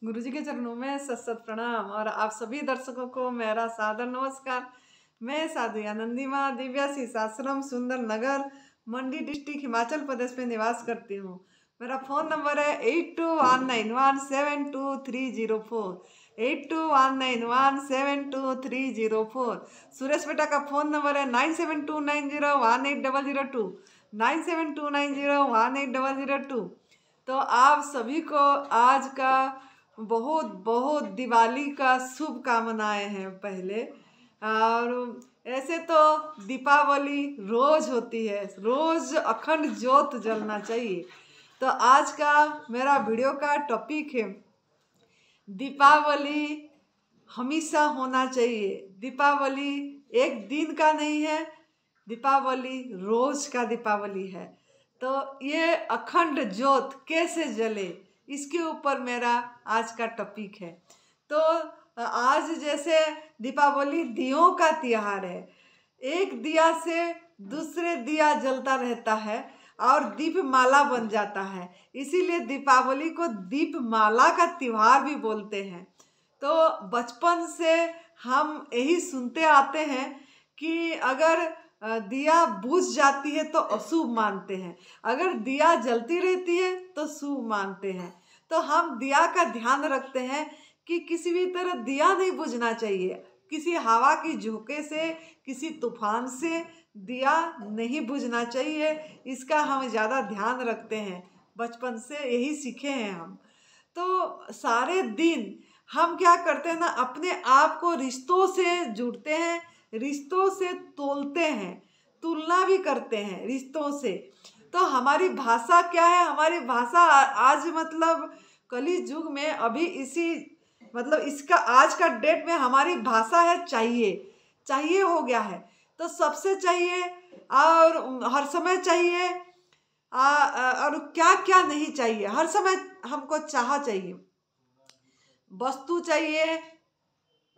गुरुजी के चरणों में सत सत प्रणाम और आप सभी दर्शकों को मेरा सादर नमस्कार। मैं साधु आनंदी माँ दिव्याशीष आश्रम सुंदर नगर मंडी डिस्ट्रिक्ट हिमाचल प्रदेश में निवास करती हूँ। मेरा फ़ोन नंबर है 8219172304 8219172304। सुरेश बेटा का फ़ोन नंबर है 9729018002 9729018002। तो आप सभी को आज का बहुत बहुत दिवाली का शुभकामनाएं हैं पहले। और ऐसे तो दीपावली रोज होती है, रोज अखंड ज्योत जलना चाहिए। तो आज का मेरा वीडियो का टॉपिक है दीपावली हमेशा होना चाहिए। दीपावली एक दिन का नहीं है, दीपावली रोज का दीपावली है। तो ये अखंड ज्योत कैसे जले, इसके ऊपर मेरा आज का टॉपिक है। तो आज जैसे दीपावली दियों का त्योहार है, एक दिया से दूसरे दिया जलता रहता है और दीपमाला बन जाता है, इसीलिए दीपावली को दीपमाला का त्योहार भी बोलते हैं। तो बचपन से हम यही सुनते आते हैं कि अगर दिया बुझ जाती है तो अशुभ मानते हैं, अगर दिया जलती रहती है तो शुभ मानते हैं। तो हम दिया का ध्यान रखते हैं कि किसी भी तरह दिया नहीं बुझना चाहिए, किसी हवा की झोंके से, किसी तूफान से दिया नहीं बुझना चाहिए। इसका हम ज़्यादा ध्यान रखते हैं, बचपन से यही सीखे हैं हम। तो सारे दिन हम क्या करते हैं ना, अपने आप को रिश्तों से जुड़ते हैं, रिश्तों से तोलते हैं, तुलना भी करते हैं रिश्तों से। तो हमारी भाषा क्या है, हमारी भाषा आज मतलब कली युग में अभी इसी मतलब इसका आज का डेट में हमारी भाषा है चाहिए, चाहिए हो गया है। तो सबसे चाहिए और हर समय चाहिए और क्या क्या नहीं चाहिए, हर समय हमको चाह चाहिए, वस्तु चाहिए,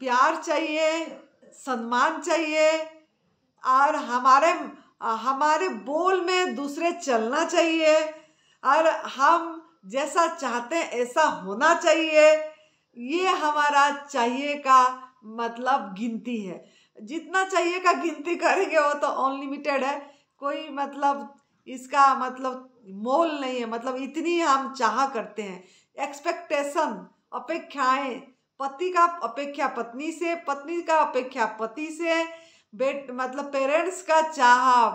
प्यार चाहिए, सम्मान चाहिए और हमारे बोल में दूसरे चलना चाहिए और हम जैसा चाहते हैं ऐसा होना चाहिए। ये हमारा चाहिए का मतलब गिनती है। जितना चाहिए का गिनती करेंगे वो तो अनलिमिटेड है, कोई मतलब इसका मतलब मोल नहीं है। मतलब इतनी हम चाह करते हैं, एक्सपेक्टेशन, अपेक्षाएं, पति का अपेक्षा पत्नी से, पत्नी का अपेक्षा पति से, मतलब पेरेंट्स का चाह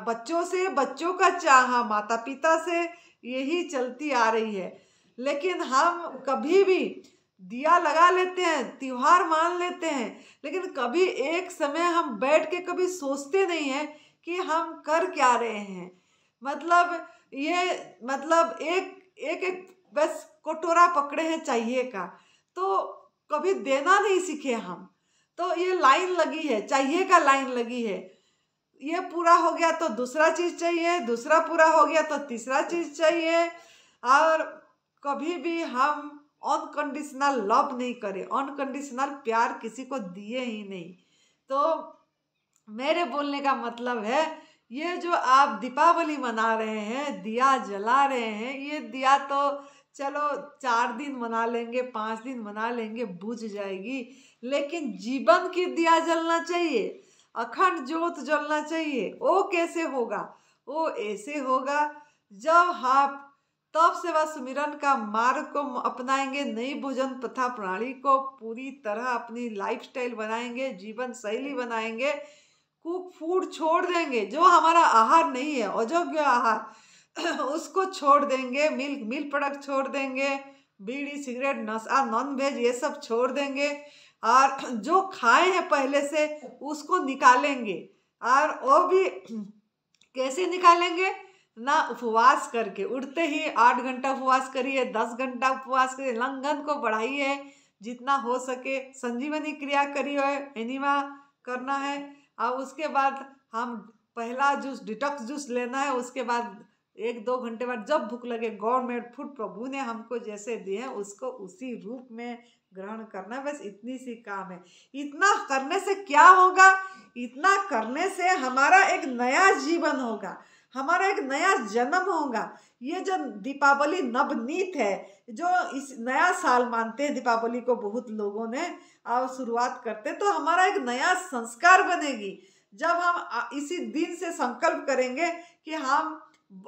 बच्चों से, बच्चों का चाह माता पिता से, यही चलती आ रही है। लेकिन हम कभी भी दिया लगा लेते हैं, त्योहार मान लेते हैं, लेकिन कभी एक समय हम बैठ के कभी सोचते नहीं हैं कि हम कर क्या रहे हैं। मतलब ये मतलब एक बस कटोरा पकड़े हैं चाहिए का, तो कभी देना नहीं सीखे हम। तो ये लाइन लगी है, चाहिए का लाइन लगी है, ये पूरा हो गया तो दूसरा चीज़ चाहिए, दूसरा पूरा हो गया तो तीसरा चीज़ चाहिए। और कभी भी हम अनकंडीशनल लव नहीं करें, अनकंडीशनल प्यार किसी को दिए ही नहीं। तो मेरे बोलने का मतलब है, ये जो आप दीपावली मना रहे हैं, दिया जला रहे हैं, ये दिया तो चलो 4 दिन मना लेंगे, 5 दिन मना लेंगे, बुझ जाएगी। लेकिन जीवन की दिया जलना चाहिए, अखंड ज्योत जलना चाहिए। वो कैसे होगा? वो ऐसे होगा जब आप तप सेवा सुमिरन का मार्ग को अपनाएंगे, नई भोजन प्रथा प्रणाली को पूरी तरह अपनी लाइफस्टाइल बनाएंगे, जीवन शैली बनाएंगे, कुक फूड छोड़ देंगे, जो हमारा आहार नहीं है, अयोग्य आहार उसको छोड़ देंगे, मिल्क प्रोडक्ट छोड़ देंगे, बीड़ी सिगरेट नशा नॉन वेज ये सब छोड़ देंगे और जो खाए हैं पहले से उसको निकालेंगे। और वो भी कैसे निकालेंगे ना, उपवास करके, उठते ही 8 घंटा उपवास करिए, 10 घंटा उपवास करिए, लंघन को बढ़ाइए जितना हो सके, संजीवनी क्रिया करिए, एनिमा करना है। और उसके बाद हम पहला जूस डिटॉक्स जूस लेना है, उसके बाद 1-2 घंटे बाद जब भूख लगे, गवर्नमेंट फूड प्रभु ने हमको जैसे दिए हैं उसको उसी रूप में ग्रहण करना है। बस इतनी सी काम है। इतना करने से क्या होगा? इतना करने से हमारा एक नया जीवन होगा, हमारा एक नया जन्म होगा। ये जो दीपावली नवनीत है, जो इस नया साल मानते हैं दीपावली को बहुत लोगों ने, और शुरुआत करते तो हमारा एक नया संस्कार बनेगी। जब हम इसी दिन से संकल्प करेंगे कि हम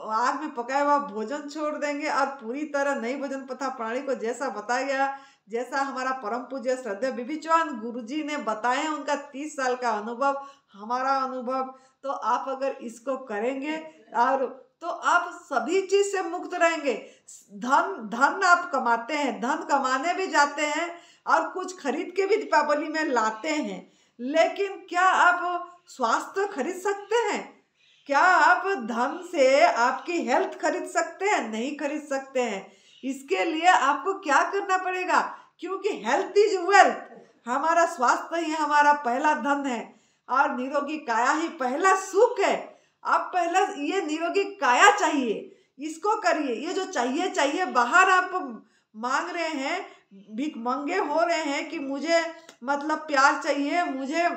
आग में पकाया हुआ भोजन छोड़ देंगे और पूरी तरह नई भोजन प्रथा प्रणाली को जैसा बताया गया, जैसा हमारा परम पूज्य श्रद्धेय बीबी चौहान गुरुजी ने बताए, उनका 30 साल का अनुभव, हमारा अनुभव, तो आप अगर इसको करेंगे और तो आप सभी चीज से मुक्त रहेंगे। धन आप कमाते हैं, धन कमाने भी जाते हैं और कुछ खरीद के भी दीपावली में लाते हैं, लेकिन क्या आप स्वास्थ्य खरीद सकते हैं? क्या आप धन से आपकी हेल्थ खरीद सकते हैं? नहीं खरीद सकते हैं। इसके लिए आपको क्या करना पड़ेगा? क्योंकि हेल्थ इज वेल्थ, हमारा स्वास्थ्य ही हमारा पहला धन है और निरोगी काया ही पहला सुख है। आप पहला ये निरोगी काया चाहिए, इसको करिए। ये जो चाहिए बाहर आप मांग रहे हैं, भीख मंगे हो रहे हैं कि मुझे मतलब प्यार चाहिए, मुझे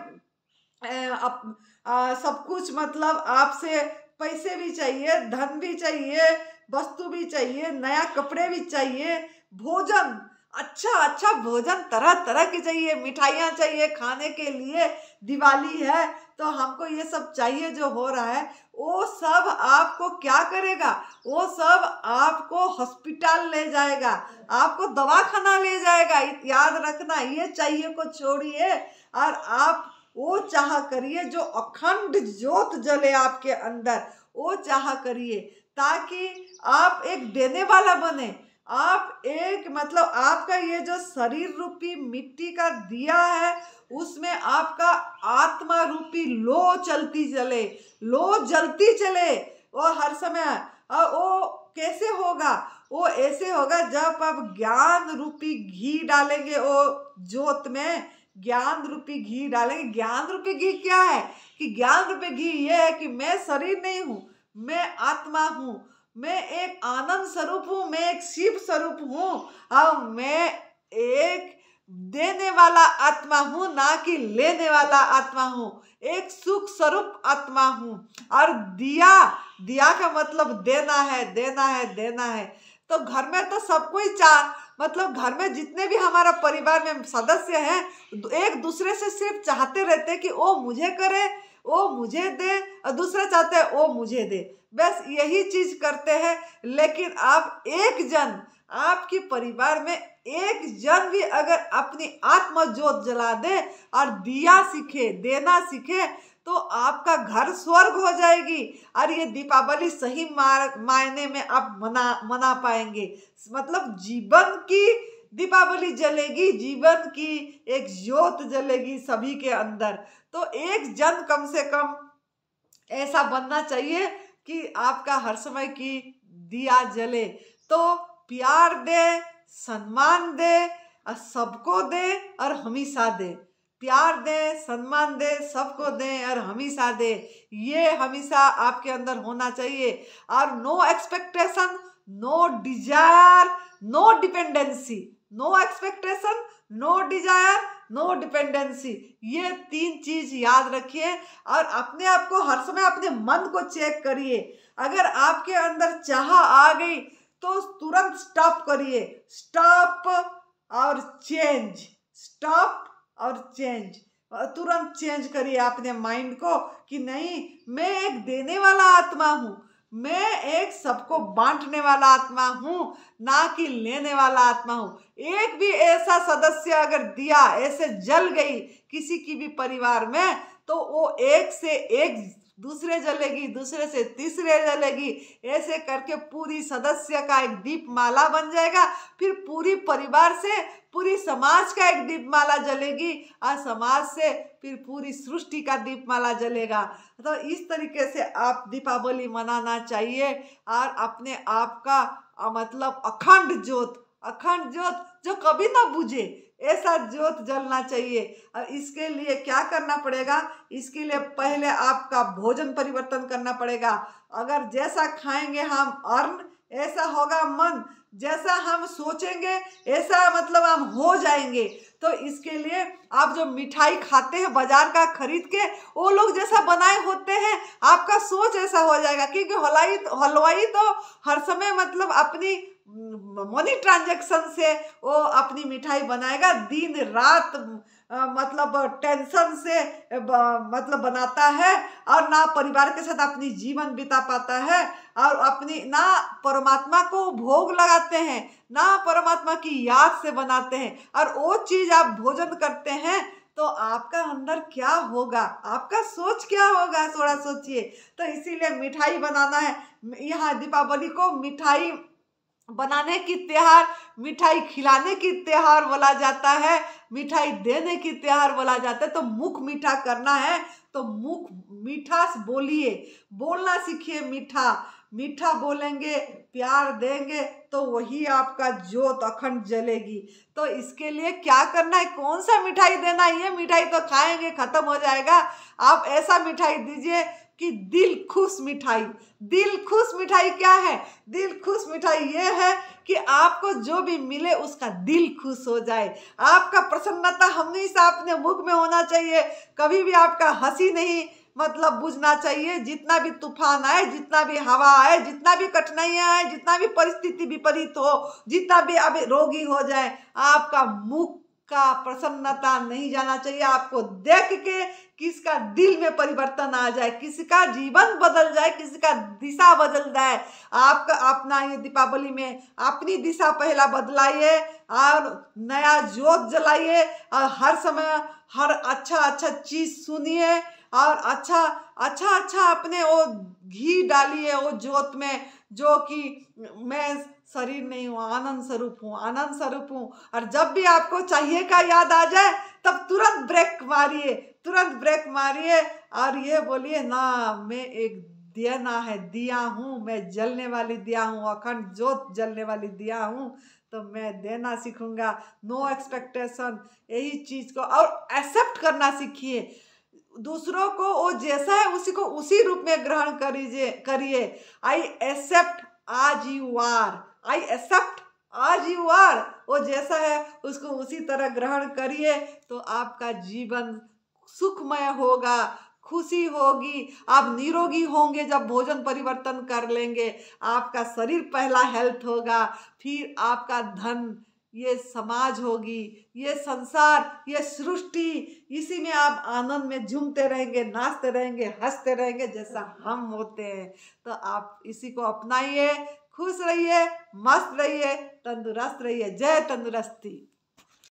सब कुछ मतलब आपसे पैसे भी चाहिए, धन भी चाहिए, वस्तु भी चाहिए, नया कपड़े भी चाहिए, भोजन अच्छा भोजन तरह तरह के चाहिए, मिठाइयाँ चाहिए खाने के लिए, दिवाली है तो हमको ये सब चाहिए। जो हो रहा है वो सब आपको क्या करेगा? वो सब आपको हॉस्पिटल ले जाएगा, आपको दवाखाना ले जाएगा। याद रखना, ये चाहिए को छोड़िए और आप वो चाह करिए जो अखंड ज्योत जले आपके अंदर, वो चाह करिए ताकि आप एक देने वाला बने। आप एक मतलब आपका ये जो शरीर रूपी मिट्टी का दिया है, उसमें आपका आत्मा रूपी लो चलती चले, लो जलती चले वो हर समय। और वो कैसे होगा? वो ऐसे होगा जब आप ज्ञान रूपी घी डालेंगे, वो ज्योत में ज्ञान रूपी घी डालेंगे। ज्ञान रूपी घी क्या है? कि ज्ञान रूपी घी ये है कि मैं शरीर नहीं हूँ, मैं आत्मा हूँ, मैं एक आनंद स्वरूप हूँ, मैं एक शिव स्वरूप हूँ और मैं एक देने वाला आत्मा हूँ, ना कि लेने वाला आत्मा हूँ, एक सुख स्वरूप आत्मा हूँ। और दिया का मतलब देना है, देना है, देना है। तो घर में तो सबको ही मतलब घर में जितने भी हमारा परिवार में सदस्य हैं, एक दूसरे से सिर्फ चाहते रहते हैं कि वो मुझे करे, वो मुझे दे, और दूसरा चाहते हैं वो मुझे दे, बस यही चीज करते हैं। लेकिन आप एक जन, आपके परिवार में एक जन भी अगर अपनी आत्म ज्योत जला दे और दिया सीखे, देना सीखे, तो आपका घर स्वर्ग हो जाएगी। और ये दीपावली सही मायने में आप मना पाएंगे। मतलब जीवन की दीपावली जलेगी, जीवन की एक ज्योत जलेगी सभी के अंदर। तो एक जन कम से कम ऐसा बनना चाहिए कि आपका हर समय की दिया जले। तो प्यार दे, सम्मान दे और सबको दे और हमेशा दे। प्यार दे, सम्मान दे, सबको दे और हमेशा दे। ये हमेशा आपके अंदर होना चाहिए। और no expectation, no desire, no dependency. No expectation, no desire, no dependency. ये 3 चीज याद रखिए और अपने आप को हर समय अपने मन को चेक करिए। अगर आपके अंदर चाह आ गई तो तुरंत स्टॉप करिए। स्टॉप और चेंज, स्टॉप और चेंज। तुरंत चेंज करिए अपने माइंड को कि नहीं, मैं एक देने वाला आत्मा हूँ, मैं एक सबको बांटने वाला आत्मा हूँ, ना कि लेने वाला आत्मा हूँ। एक भी ऐसा सदस्य अगर दिया ऐसे जल गई किसी की भी परिवार में, तो वो एक से एक दूसरे जलेगी, दूसरे से तीसरे जलेगी, ऐसे करके पूरी सदस्य का एक दीप माला बन जाएगा। फिर पूरी परिवार से पूरी समाज का एक दीपमाला जलेगी और समाज से फिर पूरी सृष्टि का दीपमाला जलेगा। तो इस तरीके से आप दीपावली मनाना चाहिए और अपने आप का मतलब अखंड ज्योत जो कभी ना बुझे, ऐसा ज्योत जलना चाहिए। और इसके लिए क्या करना पड़ेगा? इसके लिए पहले आपका भोजन परिवर्तन करना पड़ेगा। अगर जैसा खाएंगे हम अन्न, ऐसा होगा मन। जैसा हम सोचेंगे ऐसा मतलब हम हो जाएंगे। तो इसके लिए आप जो मिठाई खाते हैं बाजार का खरीद के, वो लोग जैसा बनाए होते हैं आपका सोच ऐसा हो जाएगा। क्योंकि हलवाई तो हर समय मतलब अपनी मनी ट्रांजैक्शन से वो अपनी मिठाई बनाएगा, दिन रात मतलब टेंशन से मतलब बनाता है, और ना परिवार के साथ अपनी जीवन बिता पाता है, और अपनी ना परमात्मा को भोग लगाते हैं, ना परमात्मा की याद से बनाते हैं। और वो चीज आप भोजन करते हैं तो आपका अंदर क्या होगा, आपका सोच क्या होगा, थोड़ा सोचिए। तो इसीलिए मिठाई बनाना है। यहाँ दीपावली को मिठाई बनाने की त्योहार, मिठाई खिलाने की त्योहार बोला जाता है, मिठाई देने की त्योहार बोला जाता है। तो मुख मीठा करना है तो मुख मीठा बोलिए, बोलना सीखिए मीठा। मीठा बोलेंगे, प्यार देंगे तो वही आपका ज्योत अखंड जलेगी। तो इसके लिए क्या करना है, कौन सा मिठाई देना है? ये मिठाई तो खाएंगे खत्म हो जाएगा। आप ऐसा मिठाई दीजिए कि दिल खुश मिठाई। दिल खुश मिठाई क्या है? दिल खुश मिठाई ये है कि आपको जो भी मिले उसका दिल खुश हो जाए। आपका प्रसन्नता हमेशा अपने मुख में होना चाहिए। कभी भी आपका हंसी नहीं मतलब बुझना चाहिए। जितना भी तूफान आए, जितना भी हवा आए, जितना भी कठिनाइयां आए, जितना भी परिस्थिति विपरीत हो, जितना भी अभी रोगी हो जाए, आपका मुख का प्रसन्नता नहीं जाना चाहिए। आपको देख के किसका दिल में परिवर्तन आ जाए, किसी का जीवन बदल जाए, किसी का दिशा बदल जाए। आपका अपना ये दीपावली में अपनी दिशा पहला बदलाइए और नया ज्योत जलाइए, और हर समय हर अच्छा अच्छा चीज सुनिए, और अच्छा अच्छा अपने वो घी डालिए वो ज्योत में, जो कि मैं शरीर नहीं हूँ, आनंद स्वरूप हूँ, आनंद स्वरूप हूँ। और जब भी आपको चाहिए का याद आ जाए तब तुरंत ब्रेक मारिए, तुरंत ब्रेक मारिए, और ये बोलिए ना, मैं एक दिया है, दिया हूँ, मैं जलने वाली दिया हूँ, अखंड ज्योत जलने वाली दिया हूँ। तो मैं देना सीखूंगा, नो एक्सपेक्टेशन, यही चीज को और एक्सेप्ट करना सीखिए। दूसरों को वो जैसा है उसी को उसी रूप में ग्रहण करिए। आई एक्सेप्ट आज यू आर, आई एक्सेप्ट आज यू आर। वो जैसा है उसको उसी तरह ग्रहण करिए, तो आपका जीवन सुखमय होगा, खुशी होगी, आप निरोगी होंगे। जब भोजन परिवर्तन कर लेंगे, आपका शरीर पहला हेल्थ होगा, फिर आपका धन, ये समाज होगी, ये संसार, ये सृष्टि, इसी में आप आनंद में झूमते रहेंगे, नाचते रहेंगे, हंसते रहेंगे जैसा हम होते हैं। तो आप इसी को अपनाइए, खुश रहिए, मस्त रहिए, तंदुरुस्त रहिए। जय तंदुरुस्ती।